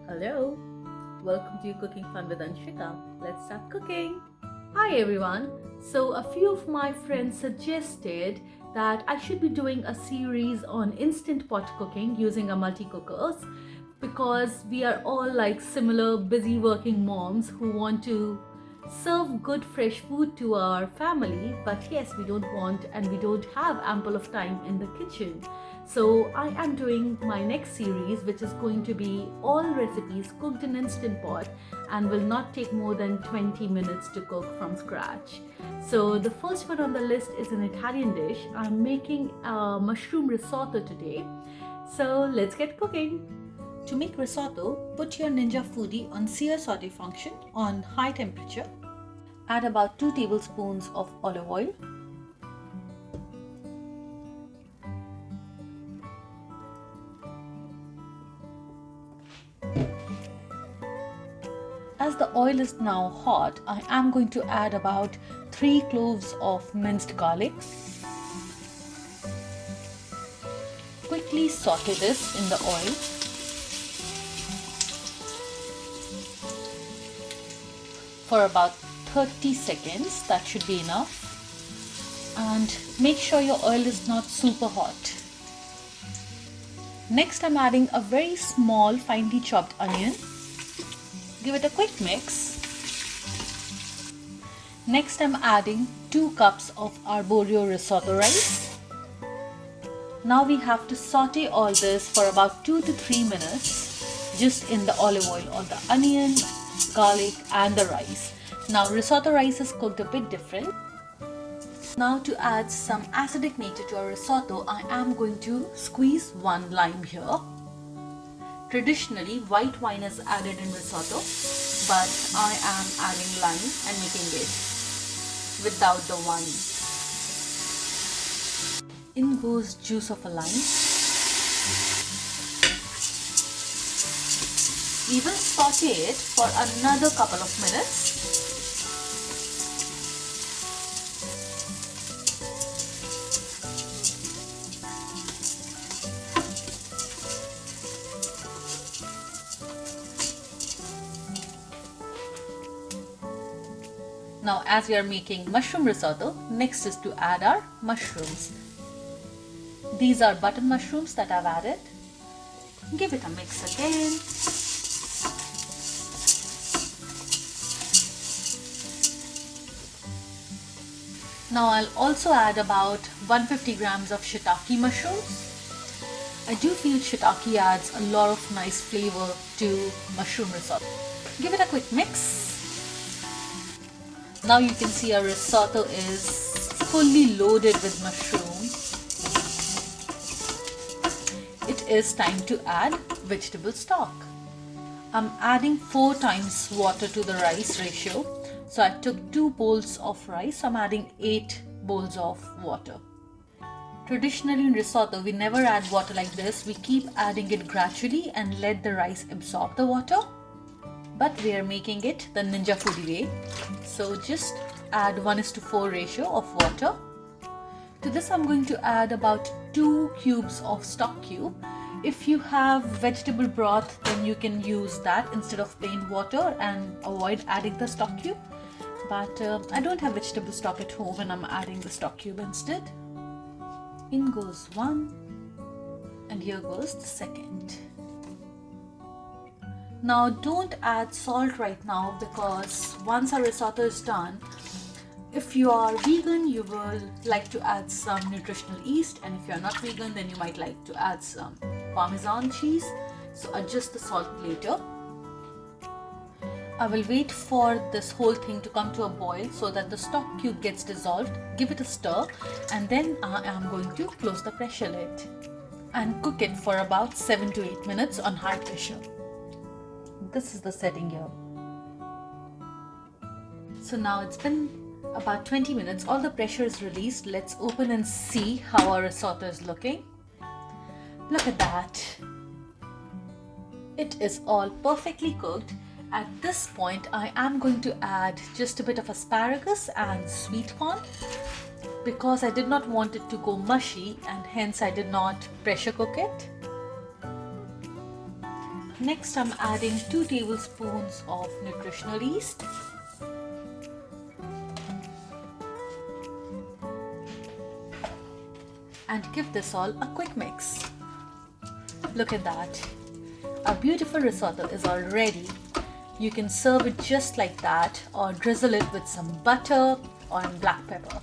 Hello, welcome to Cooking Fun with Anshika. Let's start cooking. Hi everyone. So a few of my friends suggested that I should be doing a series on instant pot cooking using a multi-cookers because we are all like similar busy working moms who want to serve good fresh food to our family, but yes, we don't want and we don't have ample of time in the kitchen. So I am doing my next series, which is going to be all recipes cooked in instant pot and will not take more than 20 minutes to cook from scratch. So the first one on the list is an Italian dish. I'm making a mushroom risotto today. So let's get cooking. To make risotto, put your Ninja Foodi on sear saute function on high temperature. Add about 2 tablespoons of olive oil. As the oil is now hot, I am going to add about 3 cloves of minced garlic. Quickly saute this in the oil. For about 30 seconds, that should be enough. And make sure your oil is not super hot. Next, I'm adding a very small finely chopped onion. Give it a quick mix. Next, I'm adding 2 cups of Arborio risotto rice. Now we have to saute all this for about 2 to 3 minutes just in the olive oil or the onion, garlic and the rice. Now risotto rice is cooked a bit different. Now to add some acidic nature to our risotto, I am going to squeeze 1 lime here. Traditionally, white wine is added in risotto, but I am adding lime and making it without the wine. In goes juice of a lime. We will saute it for another couple of minutes. Now, as we are making mushroom risotto, next is to add our mushrooms. These are button mushrooms that I've added. Give it a mix again. Now I'll also add about 150 grams of shiitake mushrooms. I do feel shiitake adds a lot of nice flavor to mushroom risotto. Give it a quick mix. Now you can see our risotto is fully loaded with mushrooms. It is time to add vegetable stock. I'm adding 4 times water to the rice ratio. So I took 2 bowls of rice, so I'm adding 8 bowls of water. Traditionally in risotto, we never add water like this. We keep adding it gradually and let the rice absorb the water. But we are making it the Ninja Foodi way. So just add 1:4 ratio of water. To this I'm going to add about 2 cubes of stock cube. If you have vegetable broth, then you can use that instead of plain water and avoid adding the stock cube. But I don't have vegetable stock at home and I'm adding the stock cube instead. In goes 1 and here goes the second. Now don't add salt right now because once our risotto is done, if you are vegan, you will like to add some nutritional yeast, and if you are not vegan, then you might like to add some Parmesan cheese. So adjust the salt later. I will wait for this whole thing to come to a boil so that the stock cube gets dissolved. Give it a stir and then I am going to close the pressure lid and cook it for about 7 to 8 minutes on high pressure. This is the setting here. So now it's been about 20 minutes. All the pressure is released. Let's open and see how our risotto is looking. Look at that. It is all perfectly cooked. At this point, I am going to add just a bit of asparagus and sweet corn because I did not want it to go mushy and hence I did not pressure cook it. Next, I'm adding 2 tablespoons of nutritional yeast. And give this all a quick mix. Look at that. Our beautiful risotto is all ready. You can serve it just like that or drizzle it with some butter or black pepper.